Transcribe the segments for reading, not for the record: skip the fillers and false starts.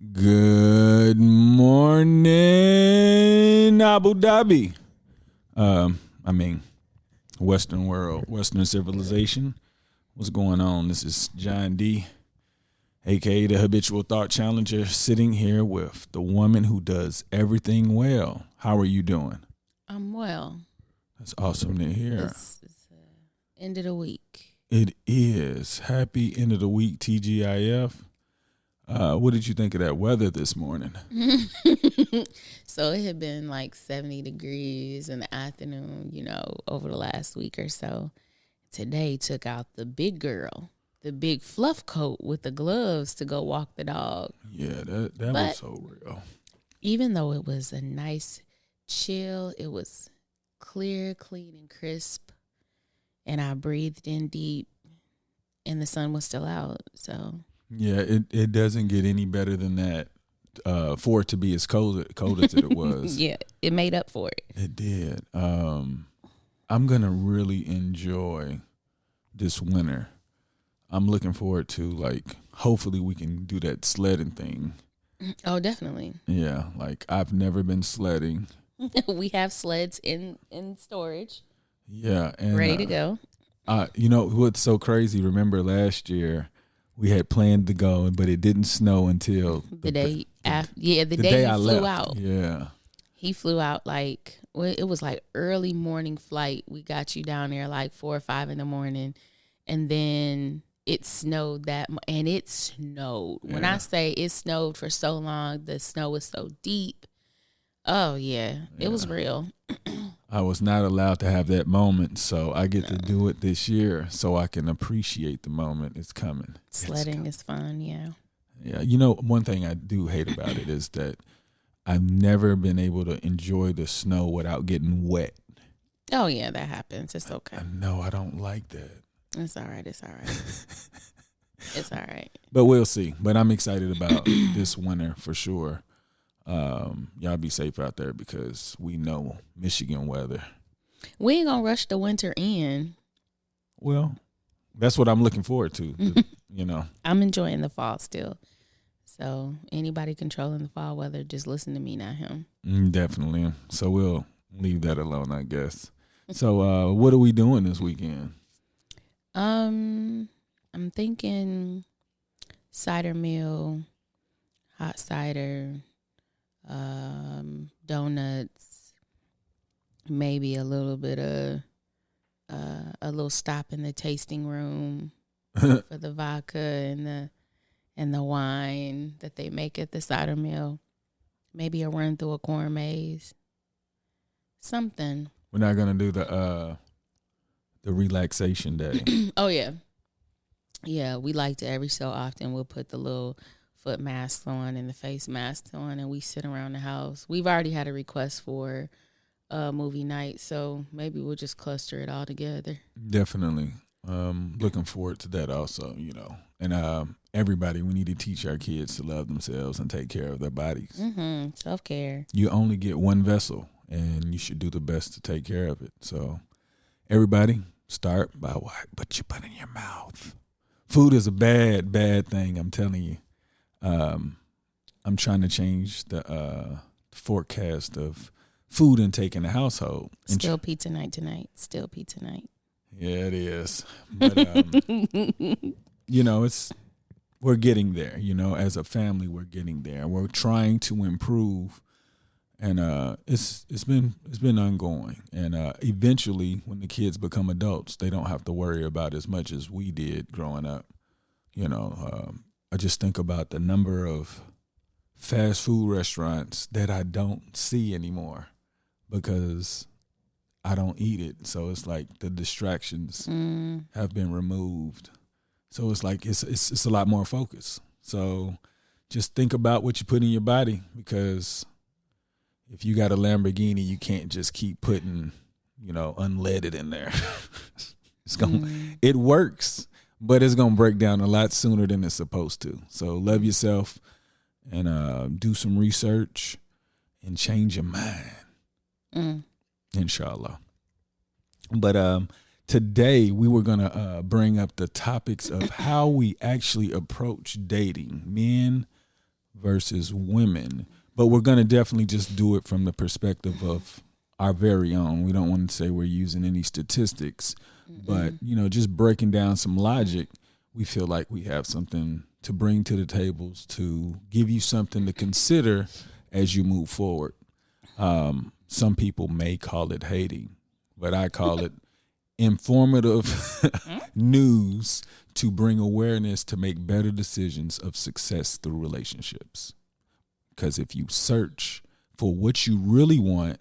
Good morning, Abu Dhabi. Western world, Western civilization. What's going on? This is John D, aka the Habitual Thought Challenger, sitting here with the woman who does everything well. How are you doing? I'm well. That's awesome to hear. It's end of the week. It is. Happy end of the week, TGIF. What did you think of that weather this morning? So it had been like 70 degrees in the afternoon, over the last week or so. Today took out the big girl, the big fluff coat with the gloves to go walk the dog. Yeah, that was so real. Even though it was a nice chill, it was clear, clean, and crisp. And I breathed in deep, and the sun was still out, so... Yeah, it doesn't get any better than that for it to be as cold as it was. Yeah, it made up for it. It did. I'm going to really enjoy this winter. I'm looking forward to, hopefully we can do that sledding thing. Oh, definitely. Yeah, I've never been sledding. We have sleds in storage. Yeah. And, ready to go. What's so crazy, remember last year, we had planned to go, but it didn't snow until the day after. Yeah, the day he flew out. Yeah, he flew out it was like early morning flight. We got you down there 4 or 5 in the morning, and then it snowed and it snowed. Yeah. When I say it snowed for so long, the snow was so deep. Oh yeah. It was real. I was not allowed to have that moment, so I get to do it this year so I can appreciate the moment. It's coming. Sledding is fun, yeah. Yeah, one thing I do hate about it is that I've never been able to enjoy the snow without getting wet. Oh, yeah, that happens. It's okay. No, I don't like that. It's all right. It's all right. But we'll see. But I'm excited about this winter for sure. Y'all be safe out there because we know Michigan weather. We ain't gonna rush the winter in. Well, that's what I'm looking forward to. I'm enjoying the fall still. So anybody controlling the fall weather, just listen to me, not him. Definitely. So we'll leave that alone, I guess. So what are we doing this weekend? I'm thinking cider mill, hot cider, donuts, maybe a little bit of a little stop in the tasting room for the vodka and the wine that they make at the cider mill. Maybe a run through a corn maze. Something. We're not gonna do the relaxation day. Oh yeah. Yeah, we like to every so often we'll put the little foot masks on and the face masks on, and we sit around the house. We've already had a request for a movie night, so maybe we'll just cluster it all together. Definitely. Looking forward to that also, And everybody, we need to teach our kids to love themselves and take care of their bodies. Mm-hmm. Self-care. You only get one vessel, and you should do the best to take care of it. So everybody, start by what you put in your mouth. Food is a bad, bad thing, I'm telling you. I'm trying to change the forecast of food intake in the household. Still pizza night tonight. Still pizza night. Yeah, it is. But, we're getting there. As a family, we're getting there. We're trying to improve, and it's been ongoing. And eventually, when the kids become adults, they don't have to worry about as much as we did growing up. I just think about the number of fast food restaurants that I don't see anymore because I don't eat it. So it's like the distractions have been removed. So it's like it's a lot more focus. So just think about what you put in your body, because if you got a Lamborghini, you can't just keep putting, unleaded in there. It works. But it's going to break down a lot sooner than it's supposed to. So love yourself and do some research and change your mind. Inshallah. But today we were going to bring up the topics of how we actually approach dating, men versus women. But we're going to definitely just do it from the perspective of our very own. We don't want to say we're using any statistics, but, just breaking down some logic, we feel like we have something to bring to the tables to give you something to consider as you move forward. Some people may call it hating, but I call it informative news to bring awareness to make better decisions of success through relationships. Because if you search for what you really want,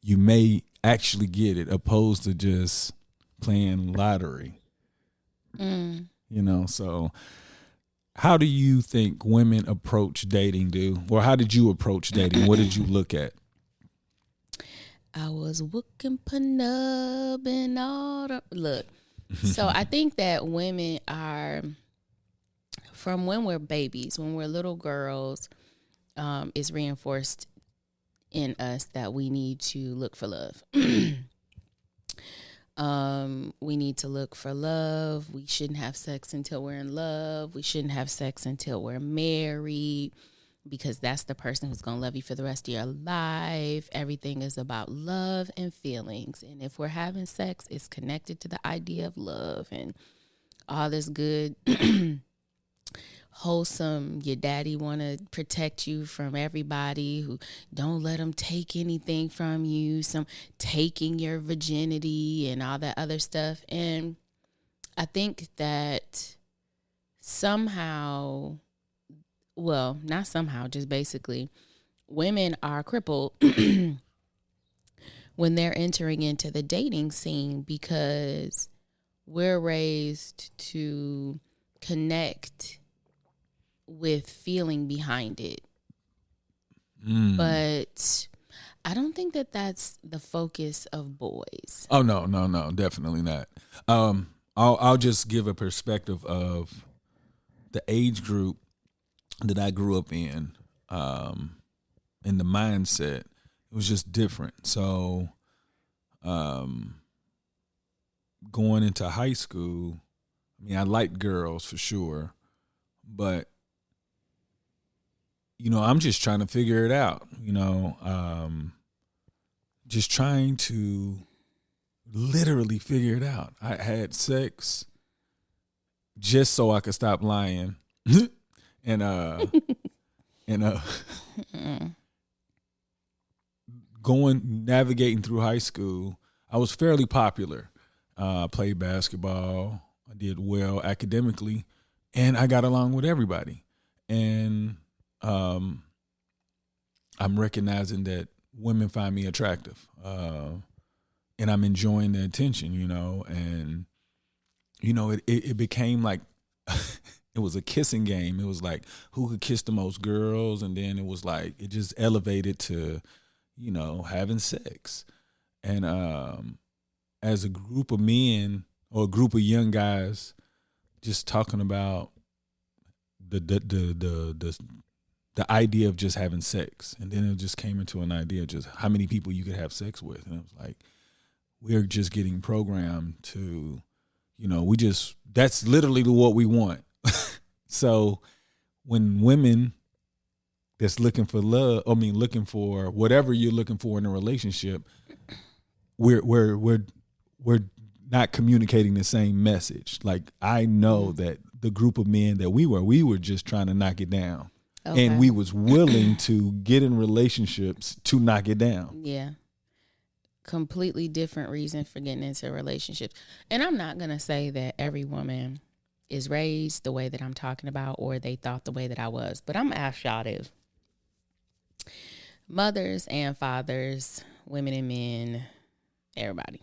you may actually get it, opposed to just playing lottery. So how do you think women approach dating, or how did you approach dating? What did you look at? I was looking up and all the look. So I think that women are, from when we're babies, when we're little girls, is reinforced in us that we need to look for love. We need to look for love. We shouldn't have sex until we're in love. We shouldn't have sex until we're married, because that's the person who's going to love you for the rest of your life. Everything is about love and feelings. And if we're having sex, it's connected to the idea of love and all this good, wholesome, your daddy want to protect you from everybody who don't let them take anything from you, some taking your virginity and all that other stuff. And I think that somehow, well, not somehow, just basically, women are crippled when they're entering into the dating scene, because we're raised to connect with feeling behind it. But I don't think that that's the focus of boys. Oh, no, definitely not. I'll just give a perspective of the age group that I grew up in the mindset. It was just different. So going into high school, I mean, I liked girls for sure, but I'm just trying to figure it out, just trying to literally figure it out. I had sex just so I could stop lying. and navigating through high school, I was fairly popular. Played basketball. I did well academically, and I got along with everybody. And I'm recognizing that women find me attractive, and I'm enjoying the attention, and it became like it was a kissing game. It was like who could kiss the most girls, and then it was like it just elevated to, having sex. And as a group of men or a group of young guys, just talking about the idea of just having sex, and then it just came into an idea of just how many people you could have sex with, and it was like we're just getting programmed to, that's literally what we want. So when women that's looking for love, looking for whatever you're looking for in a relationship, we're not communicating the same message. Like, I know that the group of men that we were just trying to knock it down. Okay. And we was willing to get in relationships to knock it down. Yeah. Completely different reason for getting into relationships. And I'm not going to say that every woman is raised the way that I'm talking about, or they thought the way that I was. But I'm going to ask y'all this. Mothers and fathers, women and men, everybody.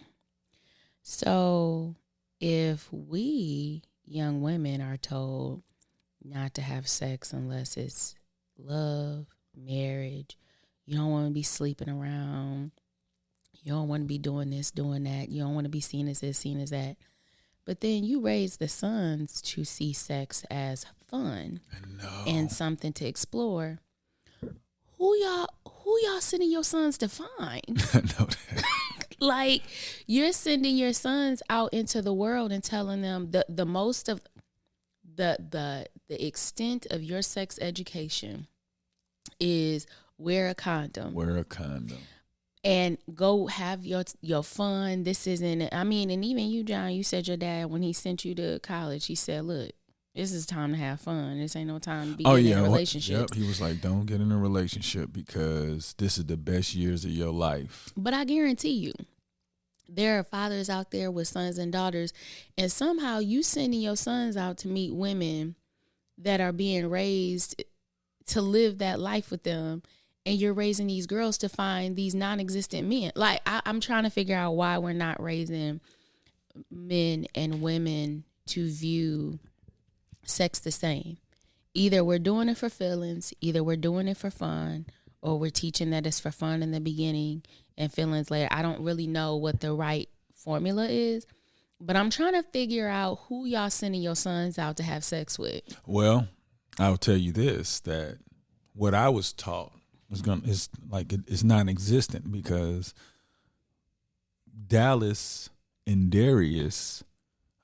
So if we young women are told not to have sex unless it's love, marriage, you don't want to be sleeping around, you don't want to be doing this, doing that, you don't want to be seen as this, seen as that, but then you raise the sons to see sex as fun and something to explore, who y'all sending your sons to find? I know that. Like, you're sending your sons out into the world and telling them the most of the the extent of your sex education is wear a condom. Wear a condom. And go have your fun. This isn't, I mean, and even you, John, you said your dad, when he sent you to college, he said, look, this is time to have fun. This ain't no time to be in a relationship. Yep. He was like, don't get in a relationship because this is the best years of your life. But I guarantee you, there are fathers out there with sons and daughters, and somehow you sending your sons out to meet women that are being raised to live that life with them. And you're raising these girls to find these non-existent men. Like, I'm trying to figure out why we're not raising men and women to view sex the same. Either we're doing it for feelings, either we're doing it for fun, or we're teaching that it's for fun in the beginning and feelings later. I don't really know what the right formula is, but I'm trying to figure out who y'all sending your sons out to have sex with. Well, I'll tell you this, that what I was taught it's non-existent, because Dallas and Darius,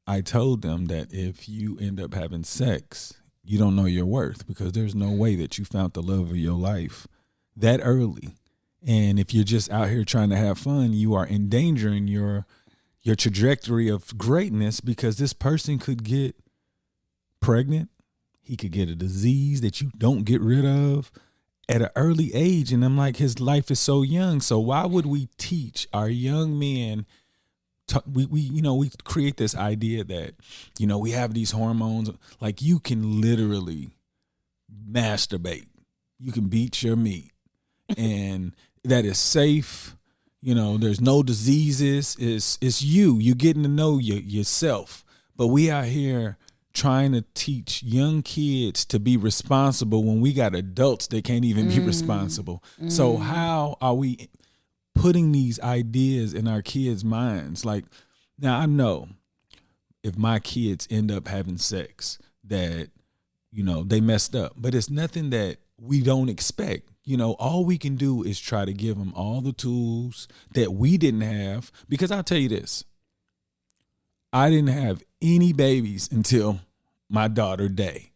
I told them that if you end up having sex, you don't know your worth, because there's no way that you found the love of your life that early. And if you're just out here trying to have fun, you are endangering your trajectory of greatness, because this person could get pregnant. He could get a disease that you don't get rid of at an early age. And I'm like, his life is so young. So why would we teach our young men? We create this idea that, we have these hormones. Like, you can literally masturbate. You can beat your meat. And that is safe. There's no diseases. It's you getting to know yourself. But we out here trying to teach young kids to be responsible when we got adults that can't even be responsible. So how are we putting these ideas in our kids' minds? Like, now I know if my kids end up having sex that, they messed up, but it's nothing that we don't expect. All we can do is try to give them all the tools that we didn't have, because I'll tell you this, I didn't have any babies until my daughter Day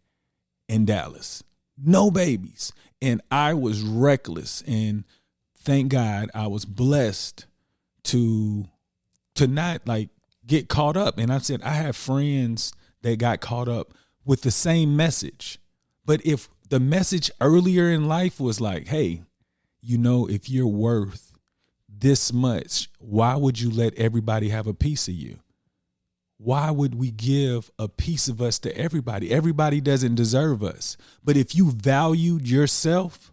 in Dallas. No babies. And I was reckless. And thank God I was blessed to not get caught up. And I said, I have friends that got caught up with the same message. But if the message earlier in life was like, hey, if you're worth this much, why would you let everybody have a piece of you? Why would we give a piece of us to everybody? Everybody doesn't deserve us. But if you valued yourself,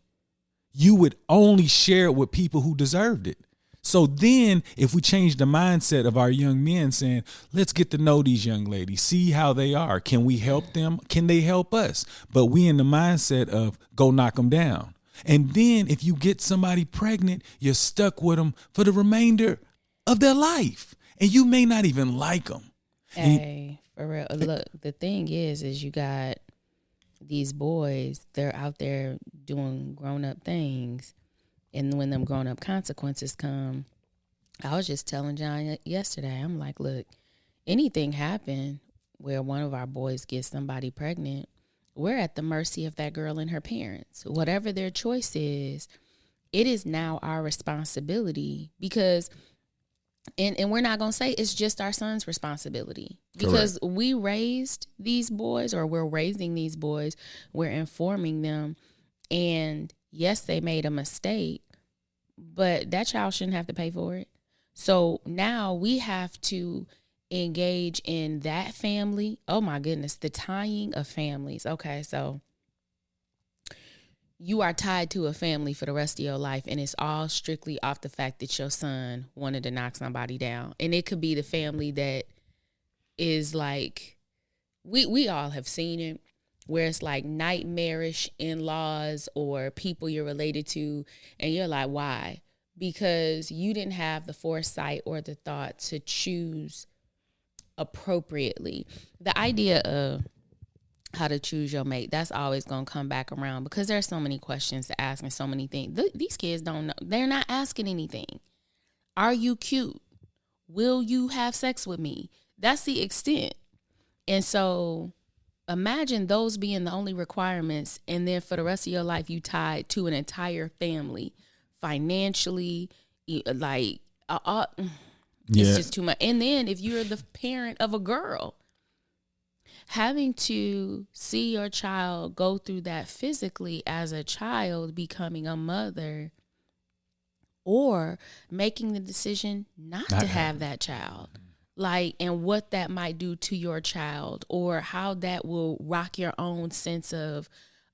you would only share it with people who deserved it. So then if we change the mindset of our young men saying, let's get to know these young ladies, see how they are. Can we help them? Can they help us? But we in the mindset of go knock them down. And then if you get somebody pregnant, you're stuck with them for the remainder of their life. And you may not even like them. Hey, for real. Look, the thing is you got these boys, they're out there doing grown-up things. And when them grown-up consequences come, I was just telling John yesterday, I'm like, look, anything happen where one of our boys gets somebody pregnant, we're at the mercy of that girl and her parents. Whatever their choice is, it is now our responsibility, because and we're not going to say it's just our son's responsibility, because Correct. We raised these boys, or we're raising these boys, we're informing them, and yes, they made a mistake, but that child shouldn't have to pay for it. So now we have to engage in that family. Oh my goodness, the tying of families. Okay, so you are tied to a family for the rest of your life, and it's all strictly off the fact that your son wanted to knock somebody down. And it could be the family that is like, we all have seen it, where it's like nightmarish in-laws or people you're related to, and you're like, why? Because you didn't have the foresight or the thought to choose appropriately. The idea of how to choose your mate, that's always going to come back around, because there's so many questions to ask and so many things. These kids don't know. They're not asking anything. Are you cute? Will you have sex with me? That's the extent. And so imagine those being the only requirements, and then for the rest of your life you tied to an entire family financially, like it's just too much. And then if you're the parent of a girl, having to see your child go through that physically as a child, becoming a mother, or making the decision not to have that child, like, and what that might do to your child, or how that will rock your own sense of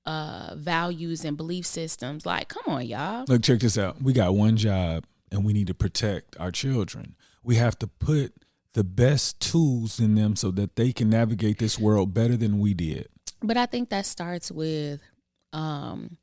values and belief systems. Like, come on, y'all. Look, check this out. We got one job and we need to protect our children. We have to put the best tools in them so that they can navigate this world better than we did. But I think that starts with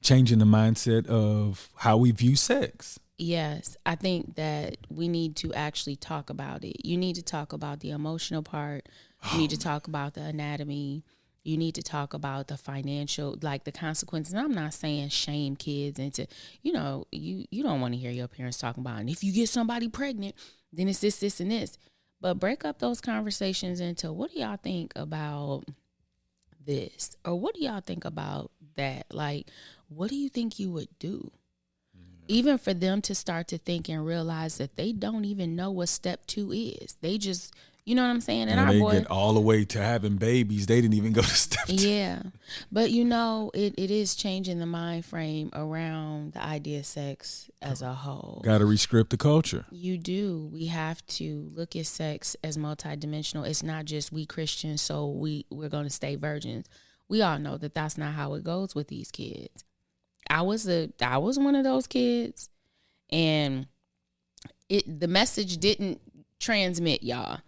changing the mindset of how we view sex. Yes, I think that we need to actually talk about it. You need to talk about the emotional part. You need to talk about the anatomy. You need to talk about the financial, like the consequences. And I'm not saying shame kids into, you don't want to hear your parents talking about, and if you get somebody pregnant, then it's this, this, and this. But break up those conversations into, what do y'all think about this? Or what do y'all think about that? Like, what do you think you would do? Even for them to start to think and realize that they don't even know what step 2 is. They just, you know what I'm saying? And they get all the way to having babies. They didn't even go to step 2. Yeah. But, it is changing the mind frame around the idea of sex as a whole. Got to rescript the culture. You do. We have to look at sex as multidimensional. It's not just we Christians, so we're going to stay virgins. We all know that that's not how it goes with these kids. I was one of those kids, and the message didn't transmit, y'all.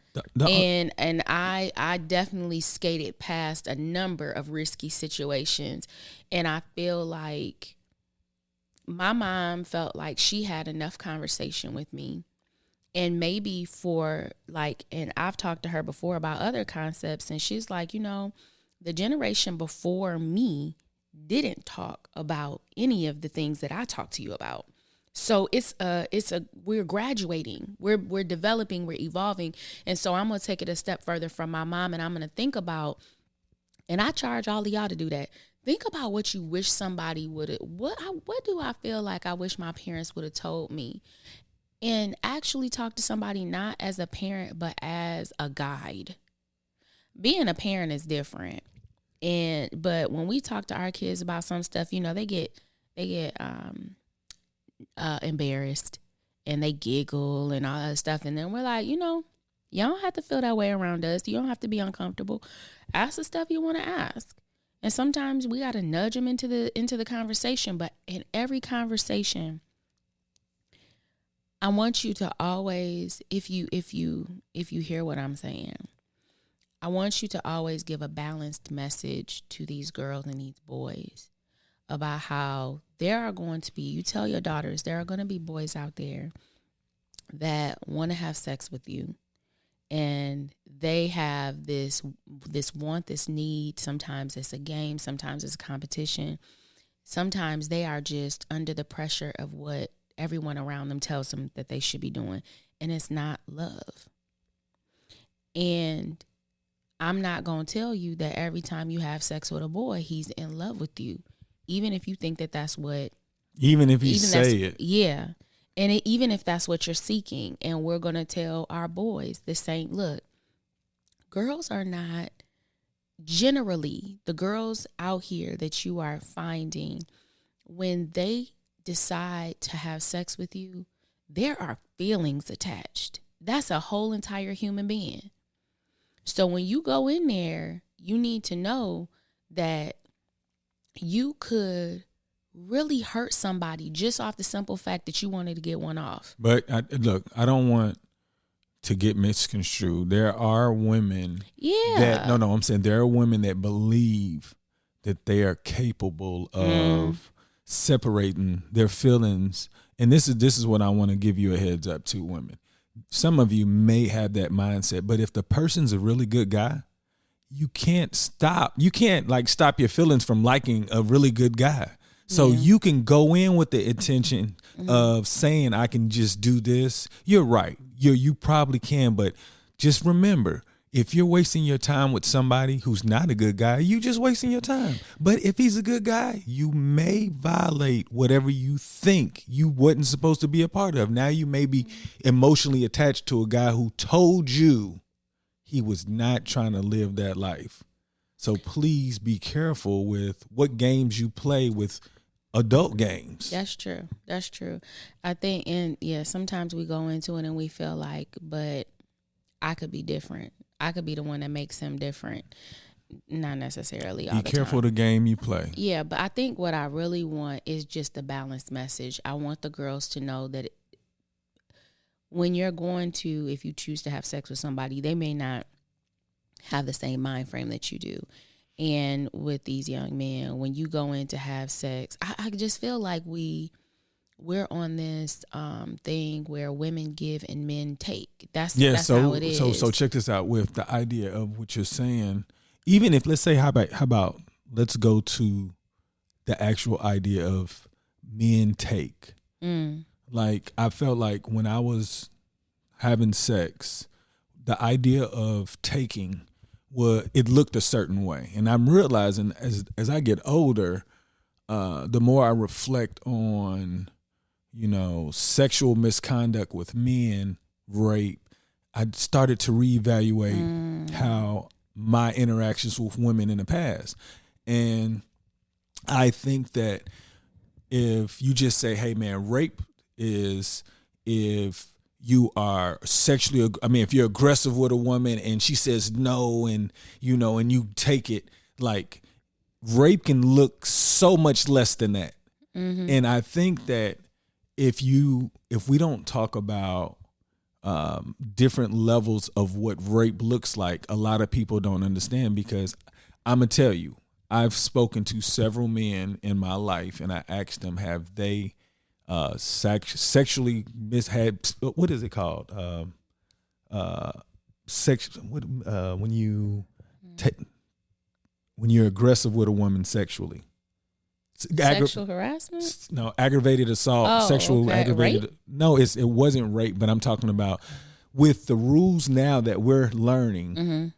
And I definitely skated past a number of risky situations, and I feel like my mom felt like she had enough conversation with me, and maybe and I've talked to her before about other concepts, and she's like, the generation before me didn't talk about any of the things that I talked to you about. So we're graduating, we're developing, we're evolving. And so I'm going to take it a step further from my mom, and I'm going to think about, and I charge all of y'all to do that. Think about what you wish somebody would have, what do I feel like I wish my parents would have told me? And actually talk to somebody, not as a parent, but as a guide. Being a parent is different. But when we talk to our kids about some stuff, they get embarrassed, and they giggle and all that stuff. And then we're like, you don't have to feel that way around us. You don't have to be uncomfortable. Ask the stuff you want to ask. And sometimes we got to nudge them into the conversation. But in every conversation, I want you to always, if you hear what I'm saying, I want you to always give a balanced message to these girls and these boys about how there are going to be, you tell your daughters, there are going to be boys out there that want to have sex with you, and they have this want, this need. Sometimes it's a game, sometimes it's a competition. Sometimes they are just under the pressure of what everyone around them tells them that they should be doing, and it's not love. And I'm not going to tell you that every time you have sex with a boy, he's in love with you. Even if you think that that's what. Even if you say it. Yeah. And even if that's what you're seeking. And we're going to tell our boys the same. Look, girls are not, generally, the girls out here that you are finding, when they decide to have sex with you, there are feelings attached. That's a whole entire human being. So when you go in there, you need to know that you could really hurt somebody just off the simple fact that you wanted to get one off. But I don't want to get misconstrued. There are women I'm saying there are women that believe that they are capable of separating their feelings. And this is what I want to give you a heads up to, women. Some of you may have that mindset, but if the person's a really good guy, you can't stop your feelings from liking a really good guy. So you can go in with the intention of saying, I can just do this. You're right. You probably can, but just remember, If you're wasting your time with somebody who's not a good guy, you just wasting your time. But if he's a good guy, you may violate whatever you think you wasn't supposed to be a part of. Now you may be emotionally attached to a guy who told you he was not trying to live that life. So please be careful with what games you play with adult games. That's true. That's true. I think, and yeah, sometimes we go into it and we feel like, but I could be different. I could be the one that makes him different. Not necessarily all the time. Be careful the game you play. Yeah, but I think what I really want is just a balanced message. I want the girls to know that when you're going to, if you choose to have sex with somebody, they may not have the same mind frame that you do. And with these young men, when you go in to have sex, I just feel like we're on this thing where women give and men take. That's how it is. So check this out with the idea of what you're saying. Even if, let's say, how about let's go to the actual idea of men take. Like, I felt like when I was having sex, the idea of taking, it looked a certain way. And I'm realizing as I get older, the more I reflect on, sexual misconduct with men, rape, I started to reevaluate how my interactions with women in the past. And I think that if you just say, hey man, rape is if you are sexually, if you're aggressive with a woman and she says no and, and you take it, like, rape can look so much less than that. Mm-hmm. And I think that if we don't talk about different levels of what rape looks like, a lot of people don't understand, because I'm going to tell you, I've spoken to several men in my life and I asked them, have they sexually had, what is it called? When you're aggressive with a woman sexually. Sexual harassment? No, aggravated assault. Aggravated. Rape? No, it wasn't rape, but I'm talking about with the rules now that we're learning. Mm-hmm.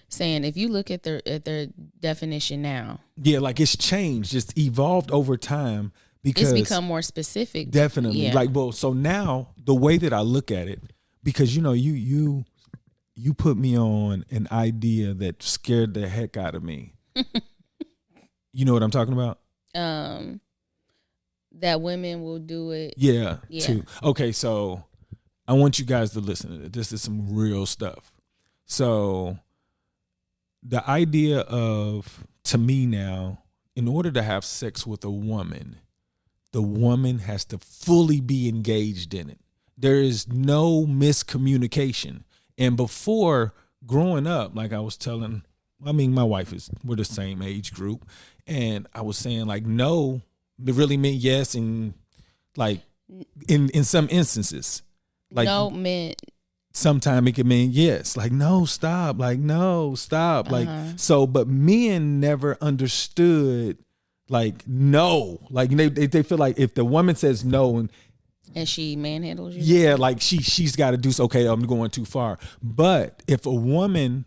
Saying if you look at their definition now. Yeah, like it's changed. It's evolved over time because it's become more specific. Definitely. Yeah. Like, well, so now the way that I look at it, because you put me on an idea that scared the heck out of me. You know what I'm talking about? That women will do it. Yeah. Too. Okay, so I want you guys to listen to this. This is some real stuff. So the idea of, to me now, in order to have sex with a woman, the woman has to fully be engaged in it. There is no miscommunication. And before, growing up, like I was telling, my wife we're the same age group. And I was saying, like, no, it really meant yes. And like in some instances, like no meant, sometimes it could mean yes. Like, no, stop. Like, no, stop. Uh-huh. Like, so, but men never understood, like, no. Like, they feel like if the woman says no and she manhandles you. Yeah, like she's got to do so. Okay, I'm going too far. But if a woman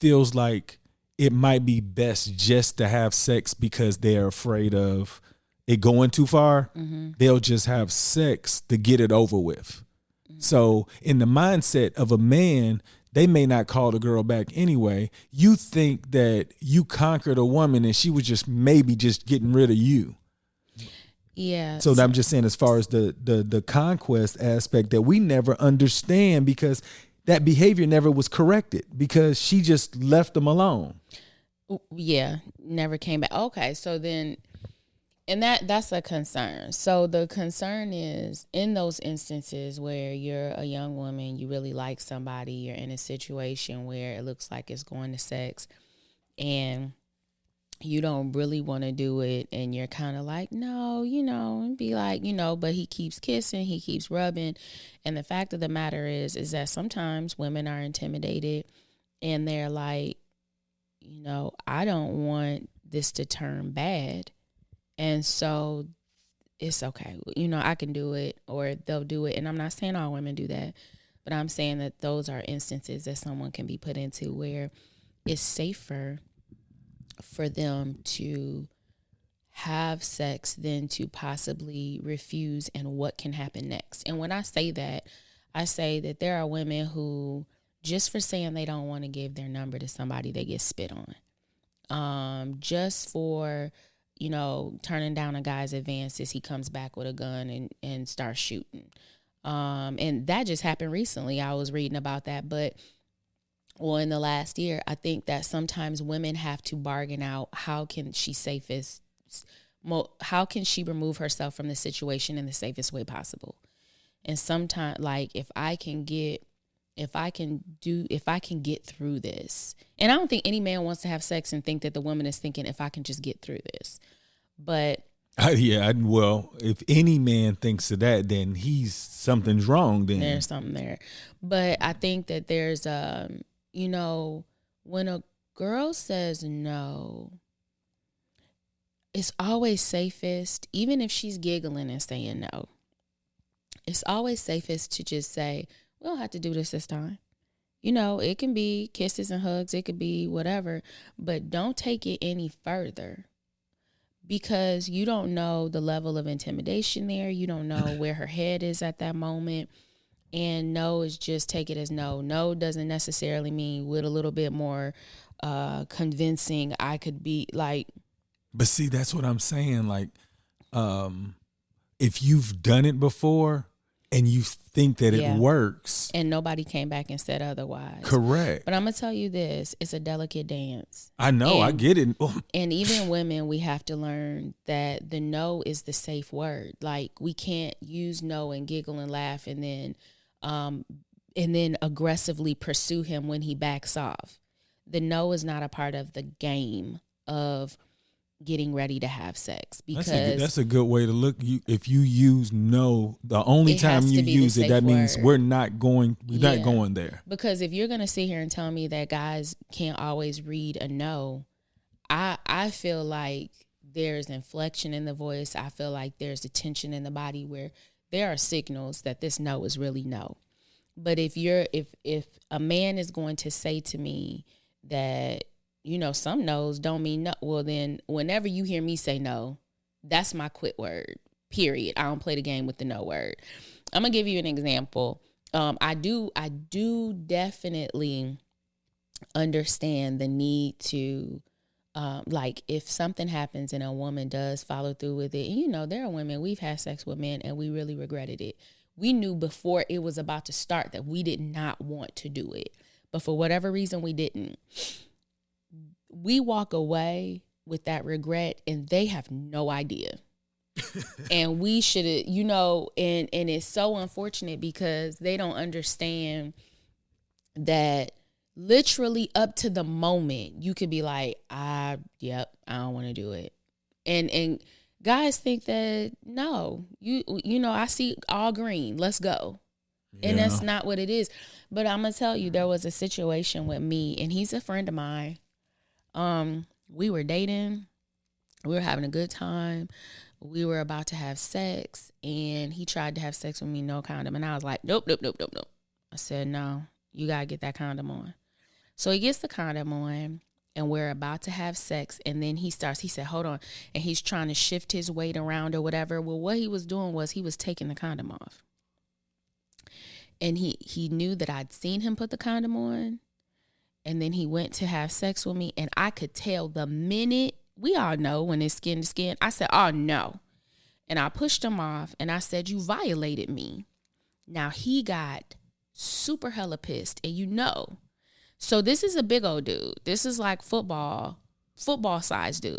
feels like it might be best just to have sex because they're afraid of it going too far, mm-hmm. they'll just have sex to get it over with. Mm-hmm. So in the mindset of a man, they may not call the girl back anyway. You think that you conquered a woman and she was just maybe just getting rid of you. Yeah. So I'm just saying, as far as the conquest aspect, that we never understand, because that behavior never was corrected because she just left them alone. Yeah, never came back. Okay, so then, and that's a concern. So the concern is in those instances where you're a young woman, you really like somebody, you're in a situation where it looks like it's going to sex, and you don't really want to do it, and you're kind of like, no, and be like, but he keeps kissing, he keeps rubbing. And the fact of the matter is that sometimes women are intimidated and they're like, I don't want this to turn bad. And so it's okay. I can do it, or they'll do it. And I'm not saying all women do that, But I'm saying that those are instances that someone can be put into where it's safer for them to have sex than to possibly refuse, and what can happen next. And when I say that, I say that there are women who, just for saying they don't want to give their number to somebody, they get spit on. Just for, turning down a guy's advances, he comes back with a gun and starts shooting. And that just happened recently. I was reading about that, in the last year, I think that sometimes women have to bargain out how can she remove herself from the situation in the safest way possible. And sometimes, like, if I can get through this, and I don't think any man wants to have sex and think that the woman is thinking, if I can just get through this, but well, if any man thinks of that, then something's wrong. Then there's something there. But I think that there's when a girl says no, it's always safest, even if she's giggling and saying no, it's always safest to just say, we don't have to do this time. It can be kisses and hugs. It could be whatever, but don't take it any further, because you don't know the level of intimidation there. You don't know where her head is at that moment. And no is just take it as no. No doesn't necessarily mean with a little bit more convincing I could be like. But see, that's what I'm saying. Like, if you've done it before and you think that it works. And nobody came back and said otherwise. Correct. But I'm going to tell you this. It's a delicate dance. I know. I get it. And even women, we have to learn that the no is the safe word. Like, we can't use no and giggle and laugh and then aggressively pursue him when he backs off. The no is not a part of the game of getting ready to have sex, because that's a good way to look. If you use no, the only time you use it, that means we're not going there. Because if you're gonna sit here and tell me that guys can't always read a no, I feel like there's inflection in the voice. I feel like there's a tension in the body where there are signals that this no is really no. But if a man is going to say to me that, some no's don't mean no, well, then whenever you hear me say no, that's my quit word, period. I don't play the game with the no word. I'm going to give you an example. I do definitely understand the need to, like, if something happens and a woman does follow through with it, and there are women, we've had sex with men and we really regretted it. We knew before it was about to start that we did not want to do it, but for whatever reason we didn't. We walk away with that regret and they have no idea. And we should have, and it's so unfortunate because they don't understand that literally up to the moment you could be like, I don't want to do it. And guys think that, no, I see all green, let's go. Yeah. And that's not what it is. But I'm going to tell you, there was a situation with me, and he's a friend of mine. We were dating, we were having a good time. We were about to have sex, and he tried to have sex with me, no condom. And I was like, nope. I said, no, you got to get that condom on. So he gets the condom on, and we're about to have sex. And then he said, hold on. And he's trying to shift his weight around or whatever. Well, what he was doing was he was taking the condom off. And he knew that I'd seen him put the condom on. And then he went to have sex with me. And I could tell the minute, we all know when it's skin to skin, I said, oh, no. And I pushed him off, and I said, you violated me. Now, he got super hella pissed, and So this is a big old dude. This is like football size dude.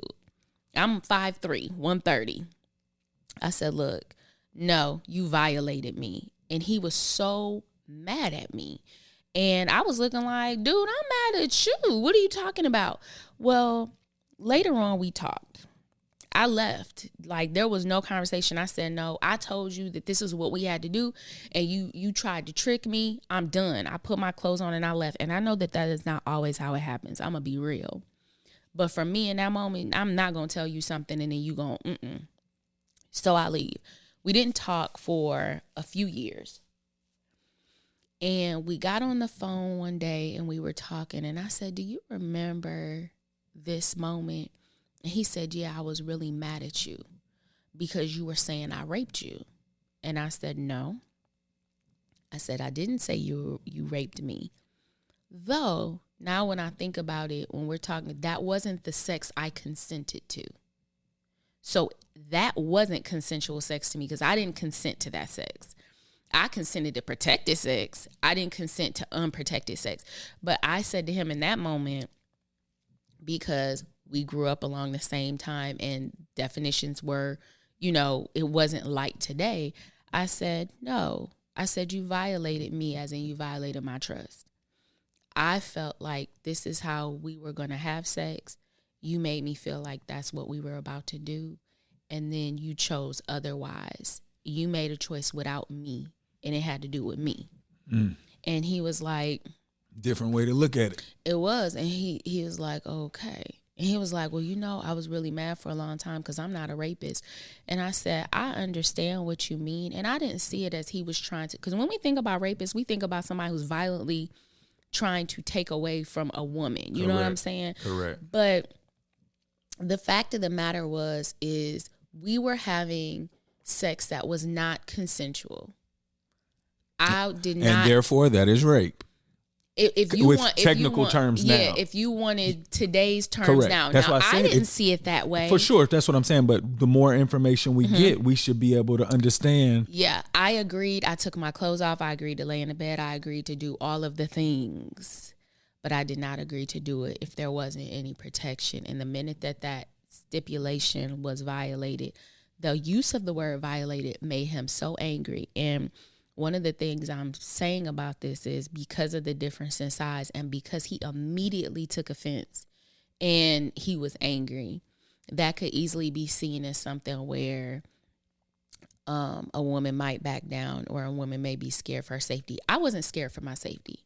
I'm 5'3", 130. I said, look, no, you violated me. And he was so mad at me. And I was looking like, dude, I'm mad at you. What are you talking about? Well, later on, we talked. I left. Like, there was no conversation. I said, no, I told you that this is what we had to do, and you tried to trick me. I'm done. I put my clothes on and I left. And I know that is not always how it happens. I'm going to be real. But for me in that moment, I'm not going to tell you something and then you going, So I leave. We didn't talk for a few years. And we got on the phone one day and we were talking, and I said, do you remember this moment? And he said, yeah, I was really mad at you because you were saying I raped you. And I said, no. I said, I didn't say you raped me. Though, now when I think about it, when we're talking, that wasn't the sex I consented to. So that wasn't consensual sex to me because I didn't consent to that sex. I consented to protected sex. I didn't consent to unprotected sex. But I said to him in that moment, because we grew up along the same time and definitions were, it wasn't like today. I said, no. I said, you violated me, as in you violated my trust. I felt like this is how we were going to have sex. You made me feel like that's what we were about to do. And then you chose otherwise. You made a choice without me, and it had to do with me. And he was like, different way to look at it. It was. And he was like, okay. And he was like, well, I was really mad for a long time because I'm not a rapist. And I said, I understand what you mean. And I didn't see it as he was trying to, because when we think about rapists, we think about somebody who's violently trying to take away from a woman. You know what I'm saying? Correct. But the fact of the matter is we were having sex that was not consensual. I did not. And therefore, that is rape. If you with want technical terms now. Yeah, if you wanted today's terms Correct. now. That's now, why I didn't see it that way. For sure, that's what I'm saying. But the more information we get, we should be able to understand. Yeah, I agreed. I took my clothes off. I agreed to lay in the bed. I agreed to do all of the things. But I did not agree to do it if there wasn't any protection. And the minute that stipulation was violated, the use of the word violated made him so angry. And one of the things I'm saying about this is because of the difference in size and because he immediately took offense and he was angry, that could easily be seen as something where a woman might back down or a woman may be scared for her safety. I wasn't scared for my safety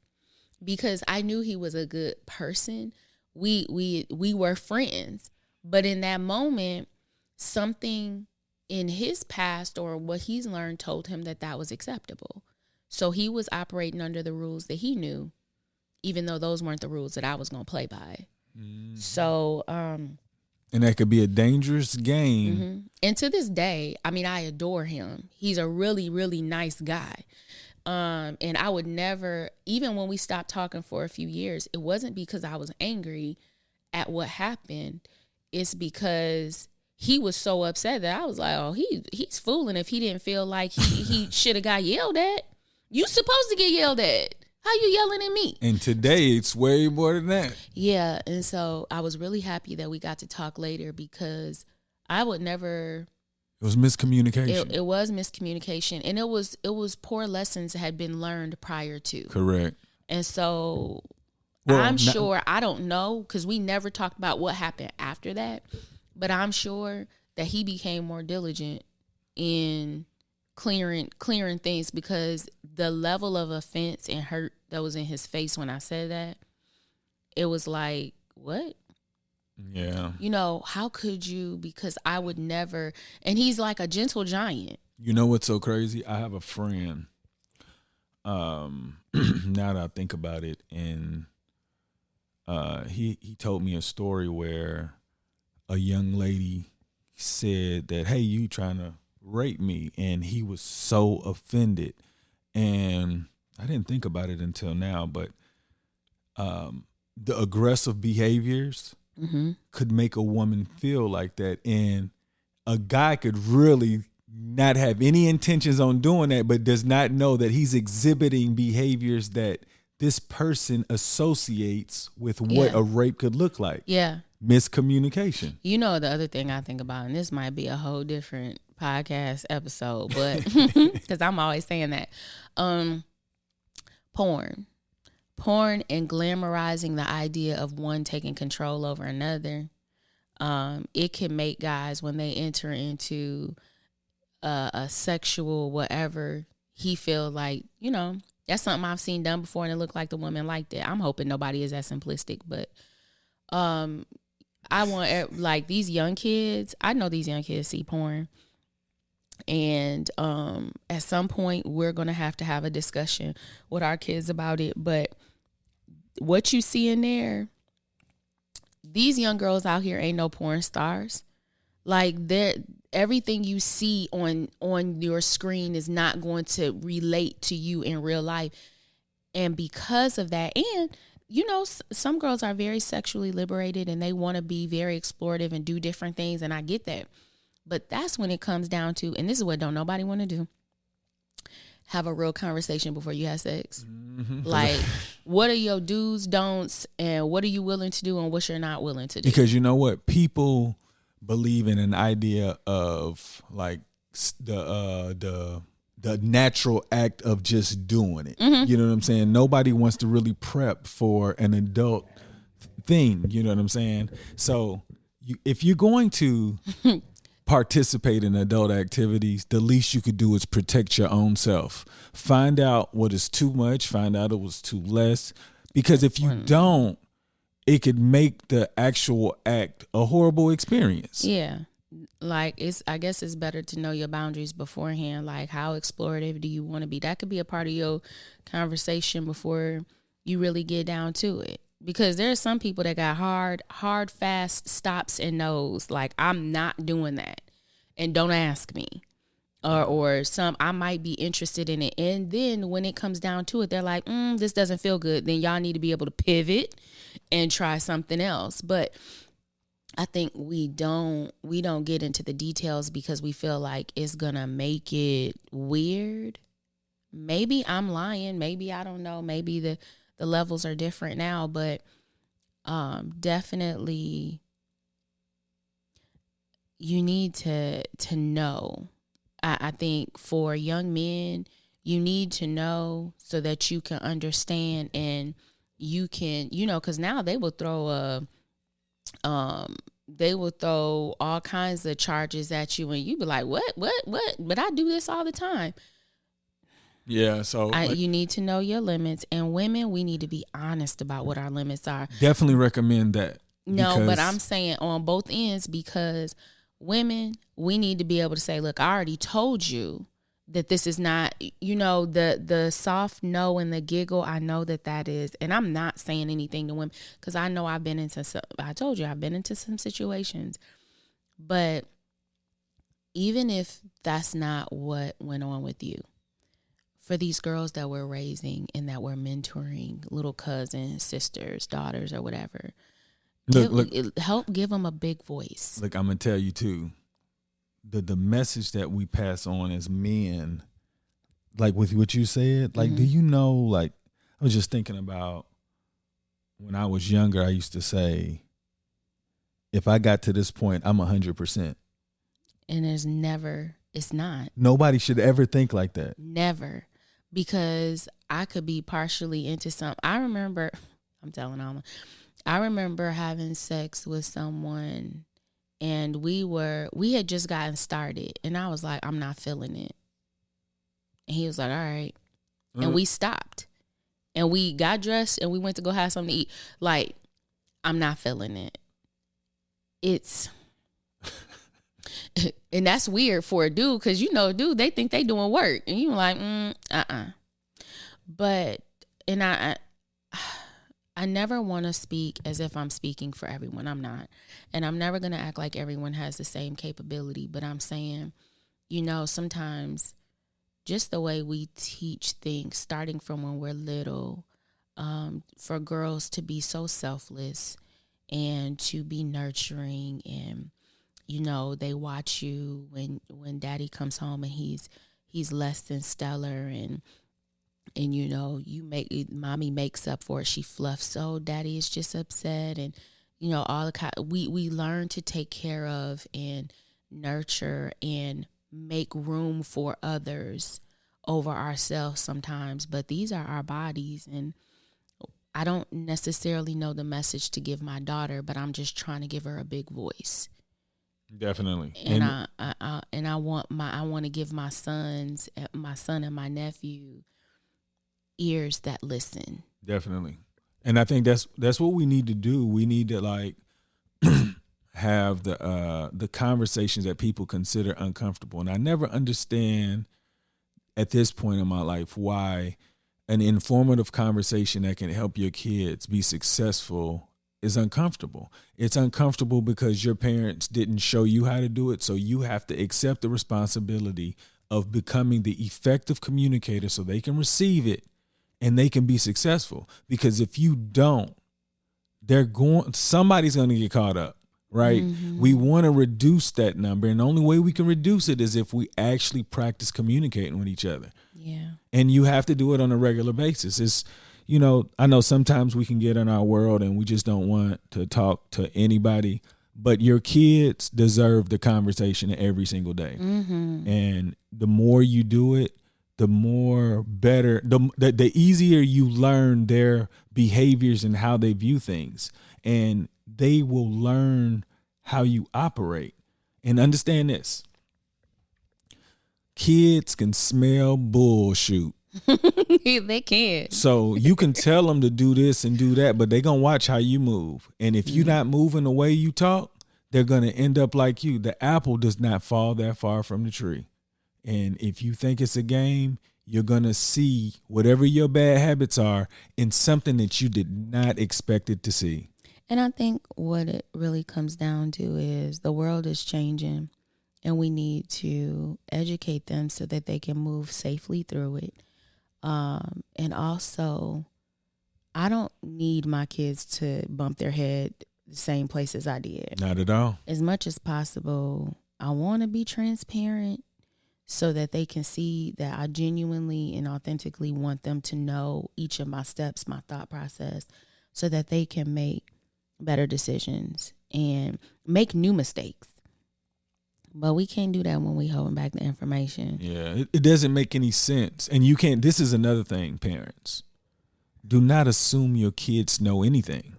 because I knew he was a good person. We were friends, but in that moment, something in his past or what he's learned told him that was acceptable. So he was operating under the rules that he knew, even though those weren't the rules that I was going to play by. So, and that could be a dangerous game. And to this day, I mean, I adore him. He's a really, really nice guy. And I would never, even when we stopped talking for a few years, it wasn't because I was angry at what happened. It's because he was so upset that I was like, oh, he's fooling if he didn't feel like he should have got yelled at. You supposed to get yelled at. How you yelling at me? And today it's way more than that. Yeah, and so I was really happy that we got to talk later because I would never. It was miscommunication. It was miscommunication, and it was poor lessons that had been learned prior to. Correct. And so I'm sure, I don't know, because we never talked about what happened after that. But I'm sure that he became more diligent in clearing things because the level of offense and hurt that was in his face when I said that, it was like, what? Yeah. How could you? Because I would never. And he's like a gentle giant. You know what's so crazy? I have a friend. Now that I think about it, and he told me a story where a young lady said that, hey, you trying to rape me? And he was so offended. And I didn't think about it until now, but the aggressive behaviors could make a woman feel like that. And a guy could really not have any intentions on doing that, but does not know that he's exhibiting behaviors that this person associates with what a rape could look like. Yeah. Miscommunication. The other thing I think about, and this might be a whole different podcast episode, but because I'm always saying that, porn and glamorizing the idea of one taking control over another, it can make guys, when they enter into a sexual whatever, he feel like, that's something I've seen done before and it looked like the woman liked it. I'm hoping nobody is that simplistic, but I want, like, these young kids, I know these young kids see porn And at some point, we're going to have a discussion with our kids about it. But what you see in there, these young girls out here ain't no porn stars. Like, everything you see on your screen is not going to relate to you in real life. And because of that, and you know, some girls are very sexually liberated and they want to be very explorative and do different things, and I get that. But that's when it comes down to, and this is what don't nobody want to do, have a real conversation before you have sex. Mm-hmm. Like, what are your do's, don'ts, and what are you willing to do and what you're not willing to do? Because you know what? People believe in an idea of like the natural act of just doing it. Mm-hmm. You know what I'm saying? Nobody wants to really prep for an adult thing. You know what I'm saying? So if you're going to participate in adult activities, the least you could do is protect your own self. Find out what is too much, find out it was too less. Because if you don't, it could make the actual act a horrible experience. Yeah. Like, I guess it's better to know your boundaries beforehand. Like, how explorative do you want to be? That could be a part of your conversation before you really get down to it. Because there's some people that got hard, fast stops and no's. Like, I'm not doing that. And don't ask me. Or some, I might be interested in it. And then when it comes down to it, they're like, this doesn't feel good. Then y'all need to be able to pivot and try something else. But I think we don't get into the details because we feel like it's going to make it weird. Maybe I'm lying. Maybe I don't know. Maybe the levels are different now, but definitely you need to know. I think for young men, you need to know so that you can understand and you can, you know, because now they will throw all kinds of charges at you and you be like, what? But I do this all the time. Yeah, so you need to know your limits, and women, we need to be honest about what our limits are. Definitely recommend that. No, but I'm saying on both ends, because women, we need to be able to say, look, I already told you that this is not, you know, the soft no and the giggle. I know that is, and I'm not saying anything to women because I know I've been into some situations, but even if that's not what went on with you, for these girls that we're raising and that we're mentoring, little cousins, sisters, daughters, or whatever, help give them a big voice. Look, I'm going to tell you too, the message that we pass on as men, like with what you said, like, do you know, like, I was just thinking about when I was younger, I used to say, if I got to this point, I'm 100%. And it's not. Nobody should ever think like that. Never. Because I could be partially into something. I remember having sex with someone and we had just gotten started and I was like, I'm not feeling it. And he was like, all right. And we stopped and we got dressed and we went to go have something to eat. Like, I'm not feeling it. And that's weird for a dude because, you know, dude, they think they doing work. And you're like, But, and I never want to speak as if I'm speaking for everyone. I'm not. And I'm never going to act like everyone has the same capability. But I'm saying, you know, sometimes just the way we teach things, starting from when we're little, for girls to be so selfless and to be nurturing, and you know, they watch you when daddy comes home and he's less than stellar, and you know, mommy makes up for it, she fluffs, so daddy is just upset, and you know, we learn to take care of and nurture and make room for others over ourselves sometimes. But these are our bodies, and I don't necessarily know the message to give my daughter, but I'm just trying to give her a big voice. Definitely. And I want to give my son and my nephew ears that listen. Definitely. And I think that's what we need to do. We need to, like, have the conversations that people consider uncomfortable. And I never understand at this point in my life why an informative conversation that can help your kids be successful is uncomfortable. It's uncomfortable because your parents didn't show you how to do it, so you have to accept the responsibility of becoming the effective communicator so they can receive it and they can be successful. Because if you don't, somebody's going to get caught up, right? Mm-hmm. We want to reduce that number, and the only way we can reduce it is if we actually practice communicating with each other. Yeah. And you have to do it on a regular basis. It's, I know sometimes we can get in our world and we just don't want to talk to anybody, but your kids deserve the conversation every single day. Mm-hmm. And the more you do it, the more better, the easier you learn their behaviors and how they view things. And they will learn how you operate. And understand this. Kids can smell bullshit. They can. So you can tell them to do this and do that, but they're going to watch how you move. And if you're not moving the way you talk, they're going to end up like you. The apple does not fall that far from the tree. And if you think it's a game, you're going to see whatever your bad habits are in something that you did not expect it to see. And I think what it really comes down to is the world is changing. And we need to educate them so that they can move safely through it. And also, I don't need my kids to bump their head the same place as I did. Not at all. As much as possible, I want to be transparent so that they can see that I genuinely and authentically want them to know each of my steps, my thought process, so that they can make better decisions and make new mistakes. But we can't do that when we holding back the information. Yeah, it doesn't make any sense. And you can't, this is another thing, parents. Do not assume your kids know anything.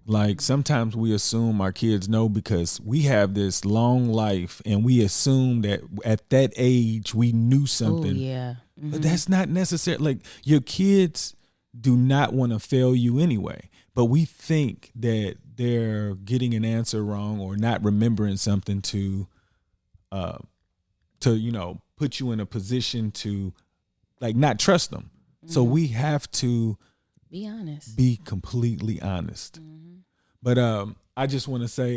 Like sometimes we assume our kids know because we have this long life and we assume that at that age we knew something. Oh, yeah. Mm-hmm. But that's not necessary. Like your kids do not want to fail you anyway. But we think that they're getting an answer wrong or not remembering something to put you in a position to like not trust them. Mm-hmm. So we have to be honest, be completely honest. Mm-hmm. But I just want to say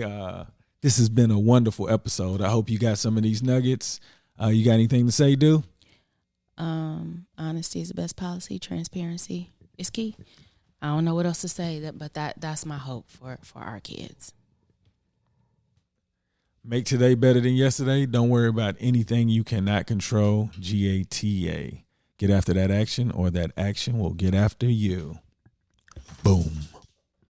this has been a wonderful episode. I hope you got some of these nuggets. You got anything to say, Du? Honesty is the best policy. Transparency is key. I don't know what else to say, but that's my hope for our kids. Make today better than yesterday. Don't worry about anything you cannot control. GATA. Get after that action, or that action will get after you. Boom.